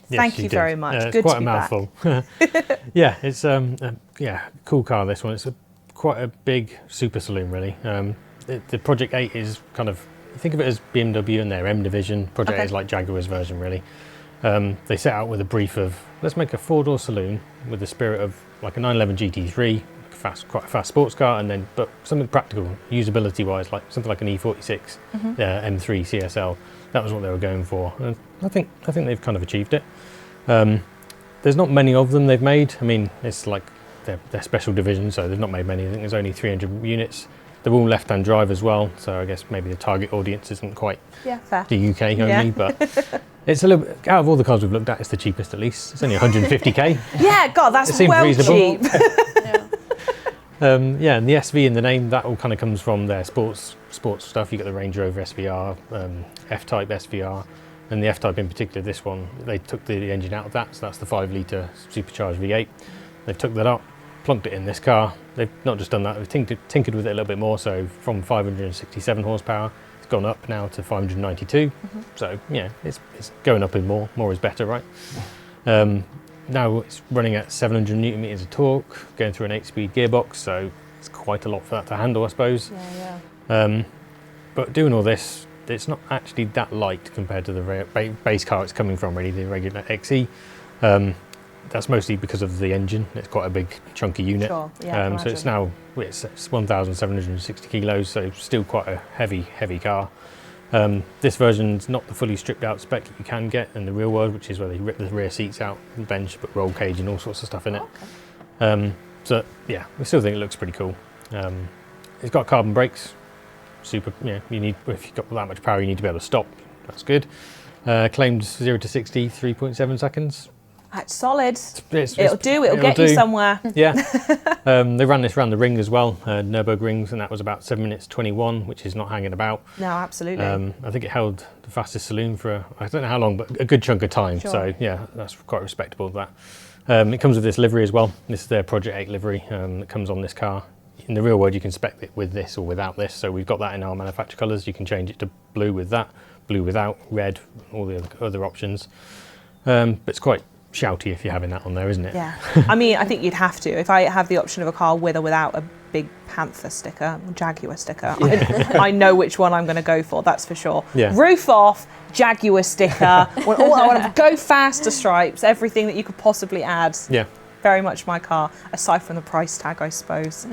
Thank you very much. It's Good quite to a be mouthful. Yeah, it's cool car. This one. It's quite a big super saloon, really. The Project 8 is kind of, think of it as BMW and their M division. Project 8 is like Jaguar's version, really. They set out with a brief of, let's make a 4-door saloon with the spirit of like a 911 GT3, quite a fast sports car, and then but something practical, usability wise, like something like an E46 M3 CSL. That was what they were going for, and I think they've kind of achieved it. There's not many of them they've made. I mean, it's like their special division, so they've not made many. I think there's only 300 units. They're all left-hand drive as well, so I guess maybe the target audience isn't quite fair. the UK only, but it's a little bit, out of all the cars we've looked at, it's the cheapest at least. It's only 150k. Yeah, God, that's It seems well reasonable. cheap. And the SV in the name, that all kind of comes from their sports stuff. You got the Range Rover SVR, F-Type SVR, and the F-Type in particular, this one, they took the engine out of that, so that's the 5-litre supercharged V8. They've took that up, plunked it in this car. They've not just done that, they've tinkered with it a little bit more, so from 567 horsepower, it's gone up now to 592. So yeah, it's going up in more is better, right? Now it's running at 700 newton meters of torque, going through an 8-speed gearbox, so it's quite a lot for that to handle, I suppose. But doing all this, it's not actually that light compared to the base car it's coming from, really, the regular XE. That's mostly because of the engine. It's quite a big, chunky unit. Sure, yeah, so it's 1,760 kilos, so still quite a heavy car. This version's not the fully stripped out spec that you can get in the real world, which is where they rip the rear seats out, bench, put roll cage and all sorts of stuff in it. So yeah, we still think it looks pretty cool. It's got carbon brakes. Super, you need, if you've got that much power, you need to be able to stop. That's good. Claimed 0 to 60, 3.7 seconds. That's solid. It'll get you somewhere. Yeah. They ran this around the ring as well, Nürburgrings, and that was about 7 minutes 21, which is not hanging about. No, absolutely. I think it held the fastest saloon for, I don't know how long, but a good chunk of time. Sure. So yeah, that's quite respectable, that. It comes with this livery as well. This is their Project 8 livery that comes on this car. In the real world, you can spec it with this or without this. So we've got that in our manufacturer colours. You can change it to blue with that, blue without, red, all the other options. But it's quite shouty if you're having that on there, isn't it? Yeah. I mean, I think you'd have to. If I have the option of a car with or without a big Panther sticker, Jaguar sticker, I know which one I'm going to go for, that's for sure. Yeah. Roof off, Jaguar sticker, I want to go faster stripes, everything that you could possibly add. Yeah. Very much my car, aside from the price tag, I suppose.